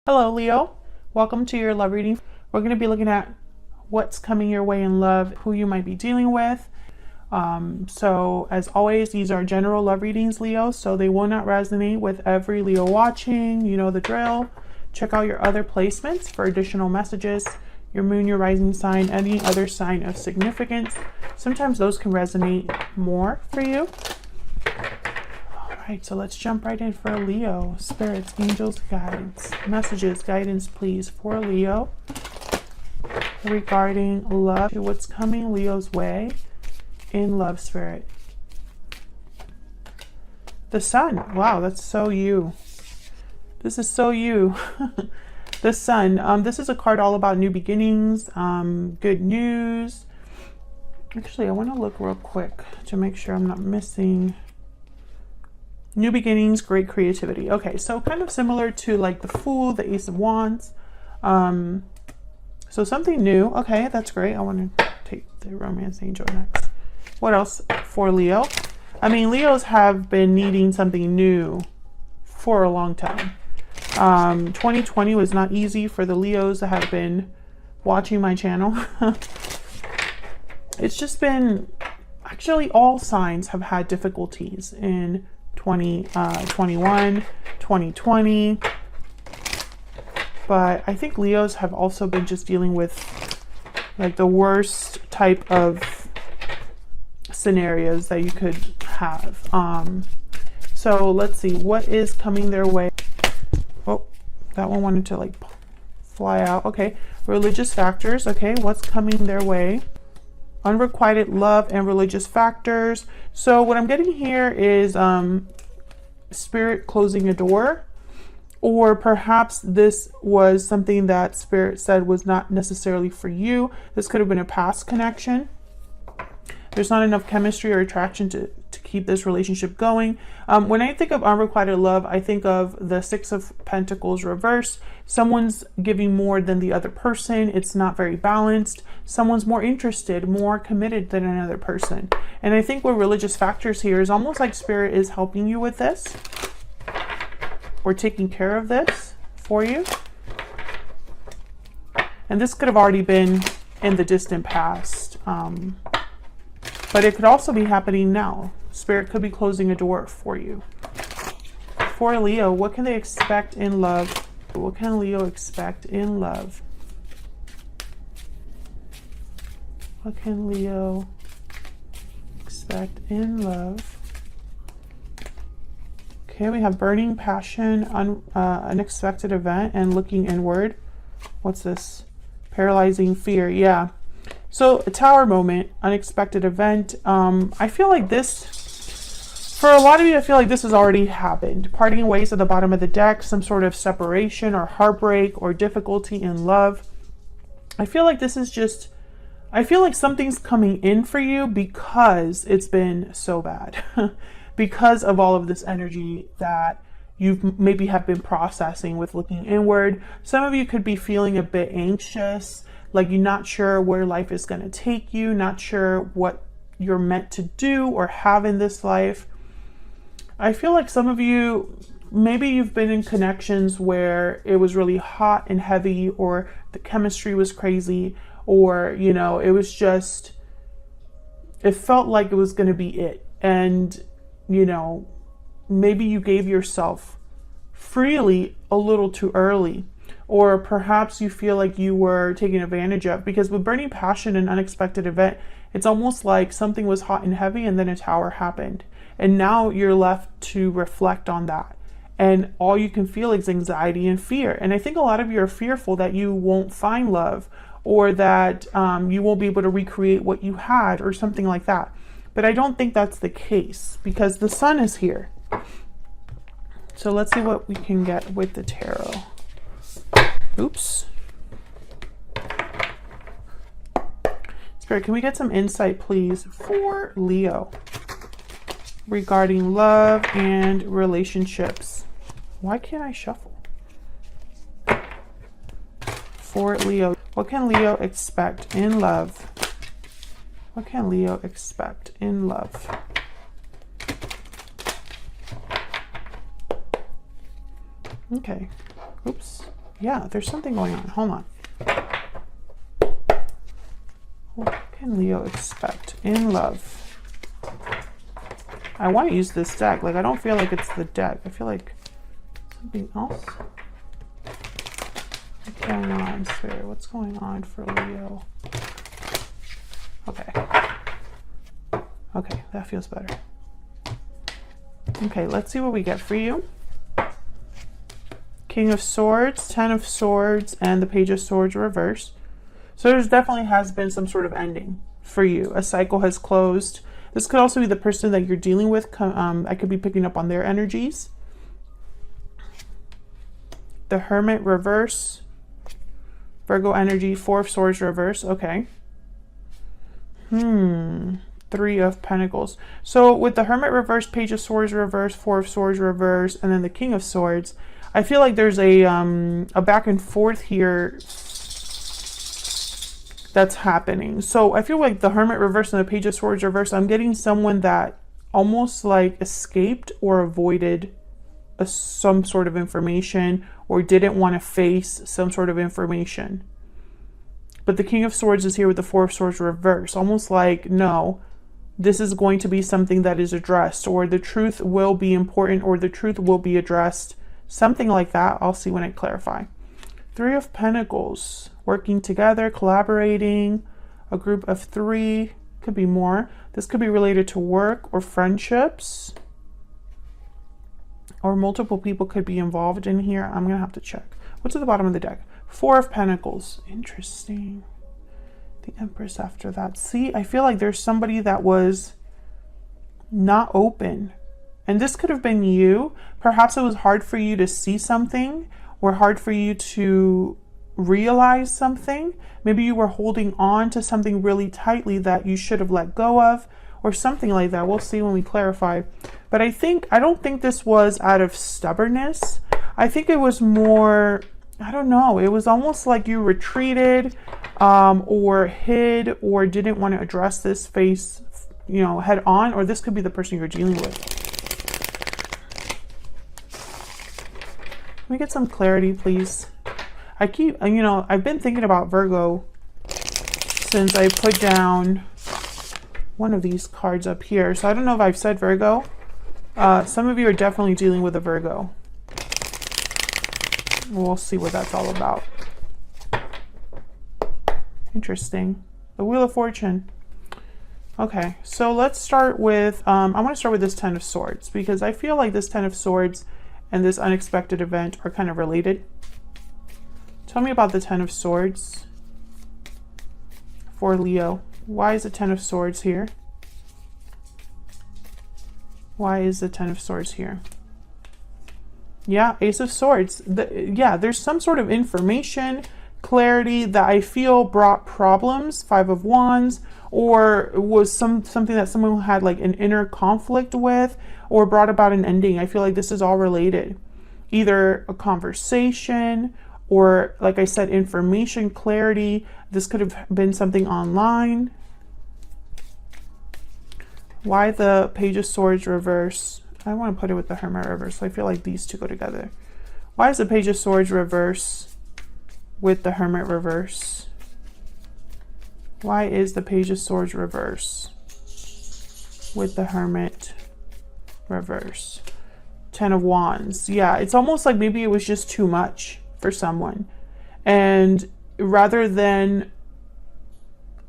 Hello, Leo. Welcome to your love reading. We're going to be looking at what's coming your way in love, who you might be dealing with. So as always, these are general love readings, Leo, so they will not resonate with every Leo watching. You know the drill. Check out your other placements for additional messages, your moon, your rising sign, any other sign of significance. Sometimes those can resonate more for you. Alright, so let's jump right in for Leo. Spirits, angels, guides, messages, guidance, please, for Leo regarding love. What's coming Leo's way in love, spirit? The Sun. Wow, that's so you. This is so you. The Sun. This is a card all about new beginnings, good news. Actually, I want to look real quick to make sure I'm not missing. New beginnings, great creativity. Okay, so kind of similar to like the Fool, the Ace of Wands. So something new. Okay, that's great. I want to take the Romance Angel next. What else for Leo? I mean, Leos have been needing something new for a long time. 2020 was not easy for the Leos that have been watching my channel. It's just been, actually all signs have had difficulties in 2021, 2020, but I think Leos have also been just dealing with like the worst type of scenarios that you could have. So let's see what is coming their way. Oh, that one wanted to like fly out. Okay, religious factors. Okay, what's coming their way? Unrequited love and religious factors. So what I'm getting here is Spirit closing a door, or perhaps this was something that Spirit said was not necessarily for you. This could have been a past connection. There's not enough chemistry or attraction to keep this relationship going. When I think of unrequited love, I think of the Six of Pentacles reversed. Someone's giving more than the other person. It's not very balanced. Someone's more interested, more committed than another person. And I think with religious factors here is almost like Spirit is helping you with this. We're taking care of this for you. And this could have already been in the distant past. But it could also be happening now. Spirit could be closing a door for you. For Leo, what can they expect in love? What can Leo expect in love? What can Leo expect in love? Okay, we have burning passion, unexpected event, and looking inward. What's this? Paralyzing fear. Yeah. So a Tower moment, unexpected event. I feel like this, for a lot of you, I feel like this has already happened. Parting ways at the bottom of the deck, some sort of separation or heartbreak or difficulty in love. I feel like this is just, I feel like something's coming in for you because it's been so bad. Because of all of this energy that you maybe have been processing with looking inward. Some of you could be feeling a bit anxious, like you're not sure where life is going to take you, not sure what you're meant to do or have in this life. I feel like some of you, maybe you've been in connections where it was really hot and heavy, or the chemistry was crazy, or, you know, it was just, it felt like it was going to be it. And, you know, maybe you gave yourself freely a little too early. Or perhaps you feel like you were taken advantage of, because with burning passion and unexpected event, it's almost like something was hot and heavy and then a tower happened. And now you're left to reflect on that. And all you can feel is anxiety and fear. And I think a lot of you are fearful that you won't find love, or that you won't be able to recreate what you had, or something like that. But I don't think that's the case, because the Sun is here. So let's see what we can get with the tarot. Oops. Spirit, can we get some insight, please, for Leo regarding love and relationships? Why can't I shuffle? For Leo, what can Leo expect in love? What can Leo expect in love? Okay. Oops. Yeah, there's something going on. Hold on. What can Leo expect in love? I want to use this deck. Like, I don't feel like it's the deck. I feel like something else. What's going on, Spirit? What's going on for Leo? Okay. Okay, that feels better. Okay, let's see what we get for you. King of Swords, Ten of Swords, and the Page of Swords reverse. So there's definitely has been some sort of ending for you. A cycle has closed. This could also be the person that you're dealing with. I could be picking up on their energies. The Hermit reverse. Virgo energy, Four of Swords reverse. Okay. Three of Pentacles. So with the Hermit reverse, Page of Swords reverse, Four of Swords reverse, and then the King of Swords, I feel like there's a back and forth here that's happening. So I feel like the Hermit reverse and the Page of Swords reverse, I'm getting someone that almost like escaped or avoided some sort of information or didn't want to face some sort of information. But the King of Swords is here with the Four of Swords reverse, almost like, no, this is going to be something that is addressed, or the truth will be important, or the truth will be addressed. Something like that. I'll see when I clarify. Three of Pentacles. Working together, collaborating. A group of three. Could be more. This could be related to work or friendships. Or multiple people could be involved in here. I'm going to have to check. What's at the bottom of the deck? Four of Pentacles. Interesting. The Empress after that. See, I feel like there's somebody that was not open. And this could have been you. Perhaps it was hard for you to see something or hard for you to realize something. Maybe you were holding on to something really tightly that you should have let go of or something like that. We'll see when we clarify. But I don't think this was out of stubbornness. I think it was more, I don't know. It was almost like you retreated or hid or didn't want to address this face, head on, or this could be the person you're dealing with. Can we get some clarity, please? I've been thinking about Virgo since I put down one of these cards up here. So I don't know if I've said Virgo. Some of you are definitely dealing with a Virgo. We'll see what that's all about. Interesting. The Wheel of Fortune. Okay, so let's start with, I want to start with this Ten of Swords because I feel like this Ten of Swords and this unexpected event are kind of related. Tell me about the Ten of Swords for Leo. Why is the Ten of Swords here? Why is the Ten of Swords here? Yeah, Ace of Swords. There's some sort of information, clarity that I feel brought problems. Five of Wands, or was something that someone had like an inner conflict with, or brought about an ending. I feel like this is all related. Either a conversation, or like I said, information, clarity. This could have been something online. Why the Page of Swords reverse? I want to put it with the Hermit reverse. So I feel like these two go together. Why is the Page of Swords reverse with the Hermit reverse? Why is the Page of Swords reverse with the Hermit reverse? Ten of Wands. Yeah, it's almost like maybe it was just too much for someone. And rather than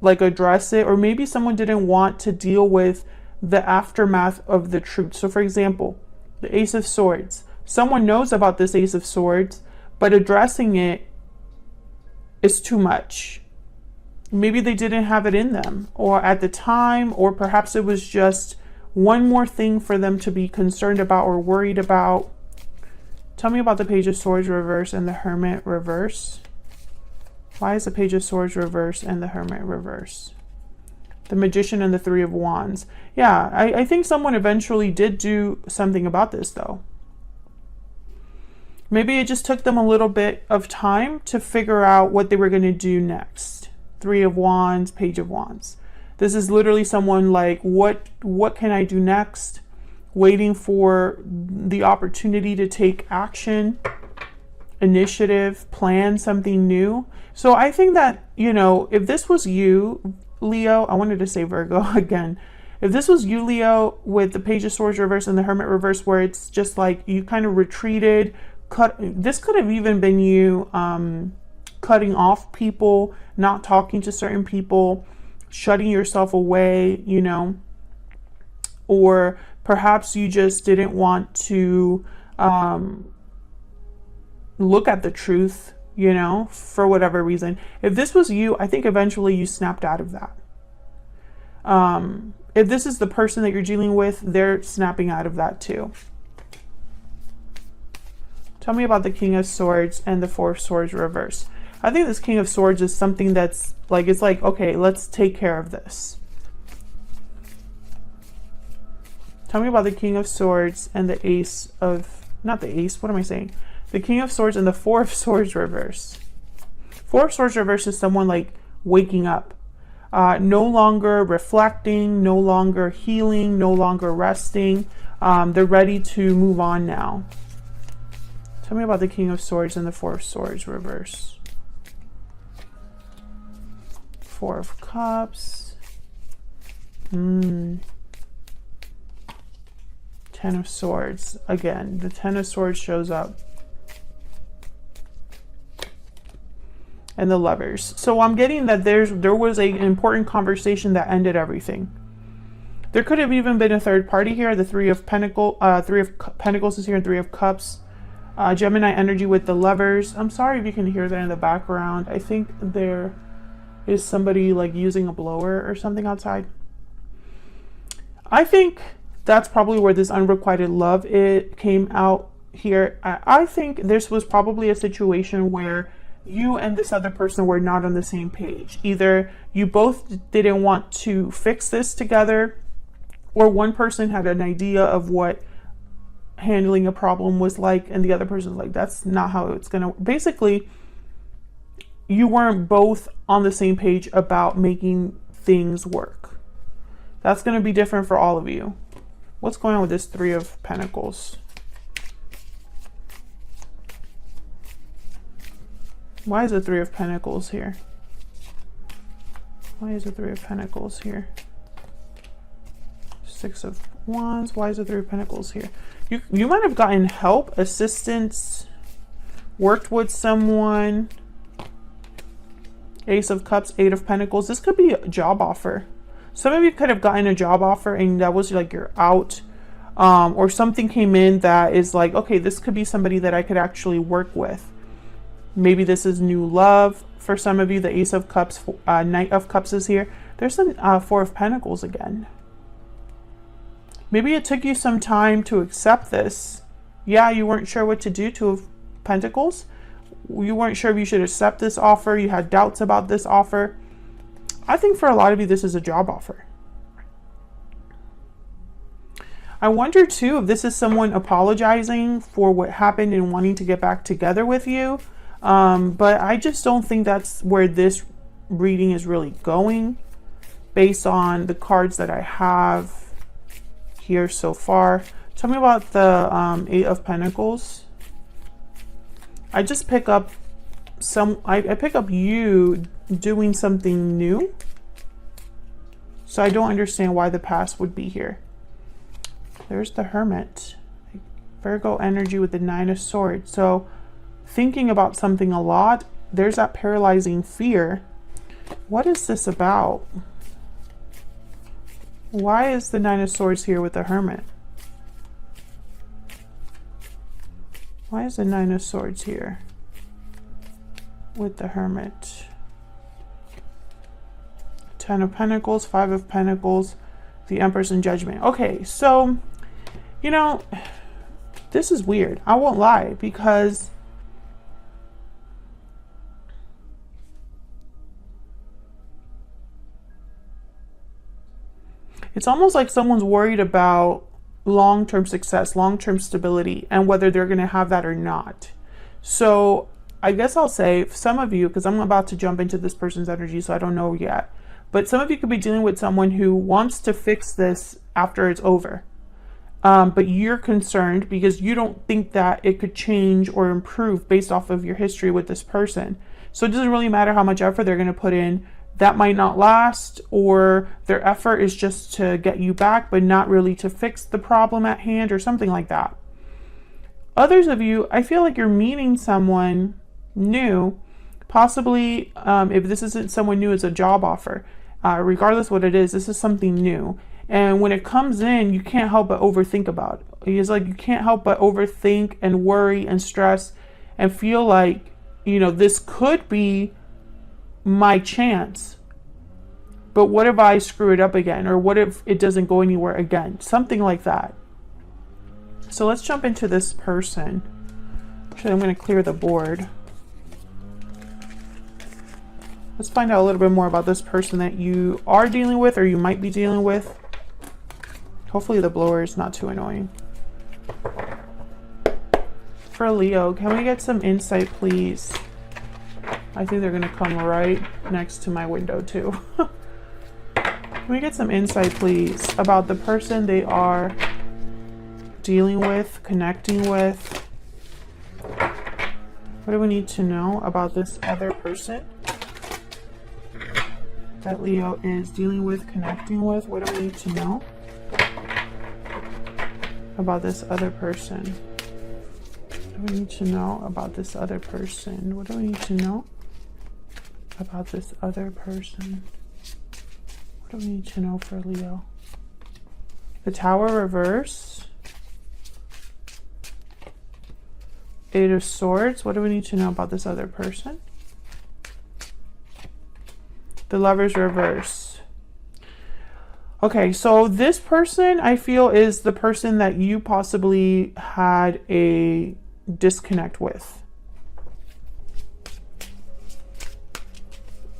like address it, or maybe someone didn't want to deal with the aftermath of the truth. So for example, the Ace of Swords. Someone knows about this Ace of Swords, but addressing it is too much. Maybe they didn't have it in them, or at the time, or perhaps it was just one more thing for them to be concerned about or worried about. Tell me about the Page of Swords reverse and the Hermit reverse. Why is the Page of Swords reverse and the Hermit reverse? The Magician and the Three of Wands. Yeah, I think someone eventually did do something about this though. Maybe it just took them a little bit of time to figure out what they were going to do next. Three of Wands, Page of Wands. This is literally someone like, what can I do next? Waiting for the opportunity to take action. initiative, plan something new. So I think that, you know, if this was you, Leo, I wanted to say Virgo again. If this was you, Leo, with the Page of Swords reverse and the Hermit reverse, where it's just like you kind of retreated, this could have even been you cutting off people, not talking to certain people, shutting yourself away, you know, or perhaps you just didn't want to look at the truth, you know, for whatever reason. If this was you, I think eventually you snapped out of that. If this is the person that you're dealing with, they're snapping out of that too. Tell me about the King of Swords and the Four of Swords reverse. I think this King of Swords is something that's like, it's like, okay, let's take care of this. Tell me about the King of Swords and the Ace of, not the Ace, what am I saying? The King of Swords and the Four of Swords reverse. Four of Swords reverse is someone like waking up. No longer reflecting, no longer healing, no longer resting. They're ready to move on now. Tell me about the King of Swords and the Four of Swords reverse. Four of Cups. Ten of Swords. Again, the Ten of Swords shows up. And the Lovers. So I'm getting that there was an important conversation that ended everything. There could have even been a third party here. The Three of Pentacles is here, and Three of Cups. Gemini energy with the Lovers. I'm sorry if you can hear that in the background. I think there is somebody like using a blower or something outside. I think that's probably where this unrequited love came out here. I think this was probably a situation where you and this other person were not on the same page. Either you both didn't want to fix this together, or one person had an idea of what handling a problem was like, and the other person was like, that's not how it's gonna. Basically, you weren't both on the same page about making things work. That's gonna be different for all of you. What's going on with this Three of Pentacles? Why is the Three of Pentacles here? Why is the Three of Pentacles here? Six of Wands. Why is the Three of Pentacles here? You might have gotten help, assistance, worked with someone. Ace of Cups, Eight of Pentacles. This could be a job offer. Some of you could have gotten a job offer and that was like you're out. Or something came in that is like, okay, this could be somebody that I could actually work with. Maybe this is new love for some of you. The Ace of Cups, Knight of Cups is here. There's some Four of Pentacles again. Maybe it took you some time to accept this. Yeah, you weren't sure what to do. Two of Pentacles. You weren't sure if you should accept this offer. You had doubts about this offer. I think for a lot of you, this is a job offer. I wonder too if this is someone apologizing for what happened and wanting to get back together with you. But I just don't think that's where this reading is really going based on the cards that I have here so far. Tell me about the Eight of Pentacles. I just pick up I pick up you doing something new. So I don't understand why the past would be here. There's the Hermit. Virgo energy with the Nine of Swords. So thinking about something a lot. There's that paralyzing fear. What is this about? Why is the Nine of Swords here with the Hermit? Why is the Nine of Swords here with the Hermit? Ten of Pentacles, Five of Pentacles, the Empress and Judgment. Okay, so, you know, this is weird. I won't lie, because it's almost like someone's worried about long-term success, long-term stability, and whether they're going to have that or not. So I guess I'll say some of you, because I'm about to jump into this person's energy, so I don't know yet, but some of you could be dealing with someone who wants to fix this after it's over. but you're concerned because you don't think that it could change or improve based off of your history with this person. So it doesn't really matter how much effort they're going to put in. That might not last, or their effort is just to get you back, but not really to fix the problem at hand or something like that. Others of you, I feel like you're meeting someone new, possibly if this isn't someone new, it's a job offer. Regardless what it is, this is something new. And when it comes in, you can't help but overthink about it. It's like you can't help but overthink and worry and stress and feel like, you know, this could be my chance. But what if I screw it up again? Or what if it doesn't go anywhere again? Something like that. So let's jump into this person. Actually, I'm going to clear the board. Let's find out a little bit more about this person that you are dealing with or you might be dealing with. Hopefully the blower is not too annoying. For Leo, can we get some insight, please? I think they're going to come right next to my window too. Can we get some insight, please, about the person they are dealing with, connecting with? What do we need to know about this other person that Leo is dealing with, connecting with? What do we need to know about this other person? What do we need to know about this other person? What do we need to know about this other person? What do we need to know for Leo? The Tower reverse. Eight of Swords. What do we need to know about this other person? The Lovers reverse. Okay, so this person I feel is the person that you possibly had a disconnect with.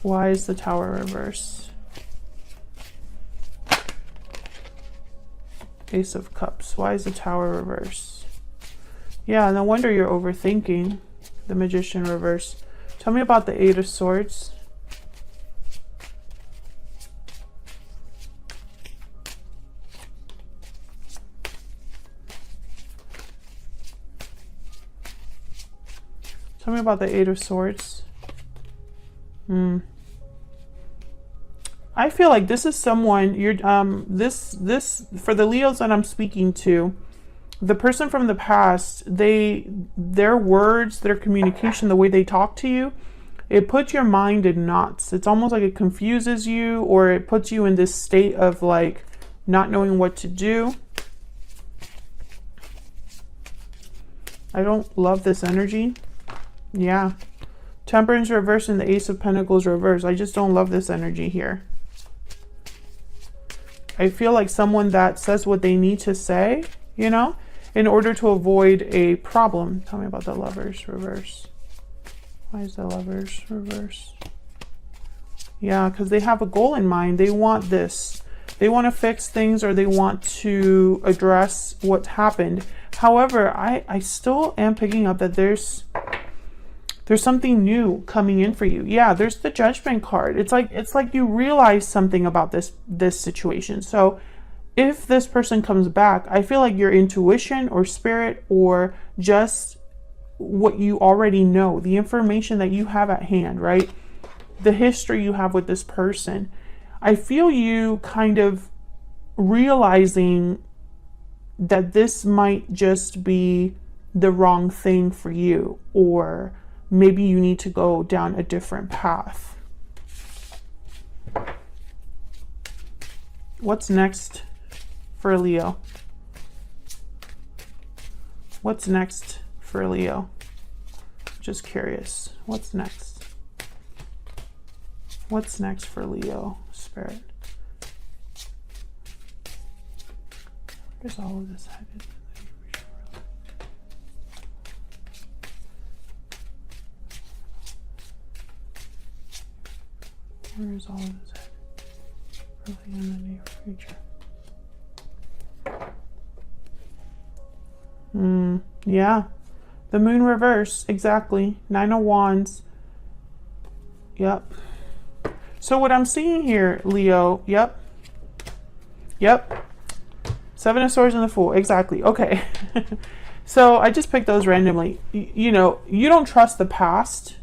Why is the Tower reverse? Ace of Cups. Why is the Tower reverse? Yeah, no wonder you're overthinking. The Magician reverse. Tell me about the Eight of Swords. Tell me about the Eight of Swords. I feel like this is someone you're this for the Leos that I'm speaking to. The person from the past, their words, their communication, the way they talk to you, it puts your mind in knots. It's almost like it confuses you, or it puts you in this state of like not knowing what to do. I don't love this energy. Yeah. Temperance reverse and the Ace of Pentacles reverse. I just don't love this energy here. I feel like someone that says what they need to say, you know, in order to avoid a problem. Tell me about the Lovers reverse. Why is the Lovers reverse? Yeah, because they have a goal in mind. They want this. They want to fix things, or they want to address what happened. However, I still am picking up that there's something new coming in for you. Yeah, there's the Judgment card. It's like you realize something about this situation. So if this person comes back, I feel like your intuition or spirit, or just what you already know, the information that you have at hand, right? The history you have with this person. I feel you kind of realizing that this might just be the wrong thing for you, or maybe you need to go down a different path. What's next for Leo? What's next for Leo? Just curious. What's next? What's next for Leo, Spirit? Where's all of this headed? Where is all of this headed? Early in the near future. Yeah. The Moon reverse. Exactly. Nine of Wands. Yep. So what I'm seeing here, Leo, yep. Seven of Swords and the Fool. Exactly. Okay. So I just picked those randomly. You know, you don't trust the past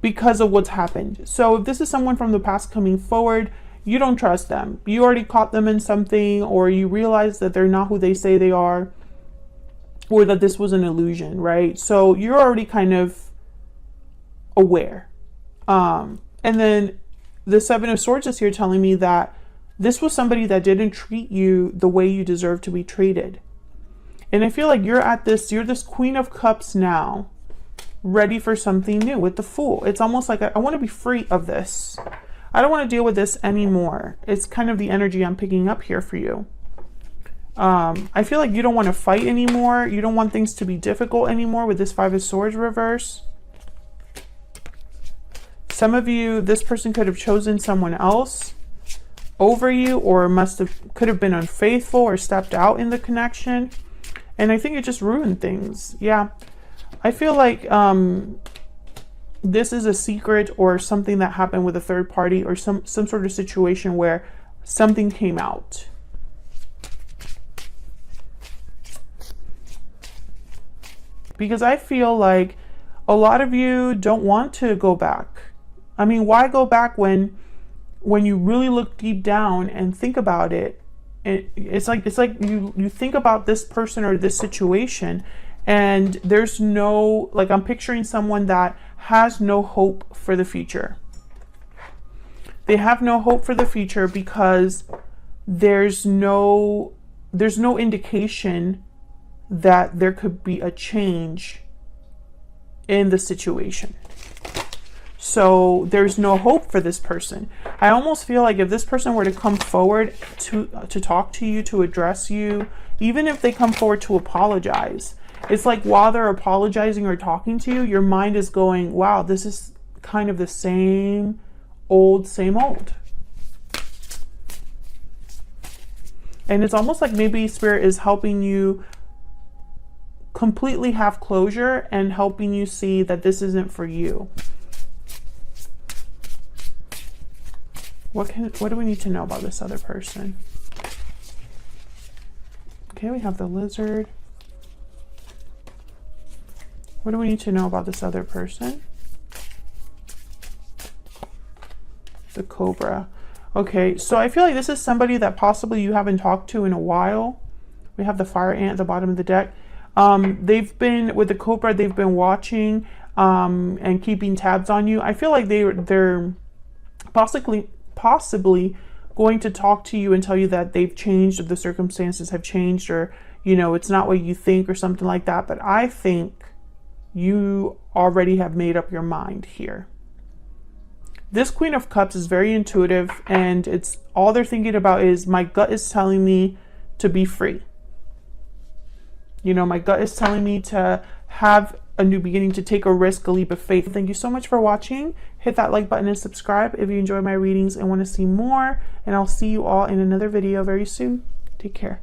because of what's happened. So if this is someone from the past coming forward, you don't trust them. You already caught them in something, or you realize that they're not who they say they are, or that this was an illusion, right? So you're already kind of aware. And then the Seven of Swords is here telling me that this was somebody that didn't treat you the way you deserve to be treated. And I feel like you're this Queen of Cups now, ready for something new with the Fool. It's almost like I want to be free of this. I don't want to deal with this anymore. It's kind of the energy I'm picking up here for you. I feel like you don't want to fight anymore. You don't want things to be difficult anymore with this Five of Swords reverse. Some of you, this person could have chosen someone else over you, or could have been unfaithful or stepped out in the connection. And I think it just ruined things. Yeah. I feel like this is a secret or something that happened with a third party, or some sort of situation where something came out. Because I feel like a lot of you don't want to go back. I mean, why go back when you really look deep down and think about it? It's like you think about this person or this situation, and there's no, like, I'm picturing someone that has no hope for the future. They have no hope for the future because there's no indication that there could be a change in the situation. So there's no hope for this person. I almost feel like if this person were to come forward to talk to you, to address you, even if they come forward to apologize, it's like while they're apologizing or talking to you, your mind is going, wow, this is kind of the same old. And it's almost like maybe Spirit is helping you completely have closure and helping you see that this isn't for you. What do we need to know about this other person? Okay, we have the Lizard. What do we need to know about this other person? The Cobra. Okay, so I feel like this is somebody that possibly you haven't talked to in a while. We have the Fire Ant at the bottom of the deck. They've been, with the Cobra, they've been watching and keeping tabs on you. I feel like they're possibly going to talk to you and tell you that they've changed, or the circumstances have changed, or, you know, it's not what you think, or something like that. But I think you already have made up your mind here. This Queen of Cups is very intuitive, and it's all they're thinking about is, my gut is telling me to be free. You know, my gut is telling me to have a new beginning, to take a risk, a leap of faith. Thank you so much for watching. Hit that like button and subscribe if you enjoy my readings and want to see more. And I'll see you all in another video very soon. Take care.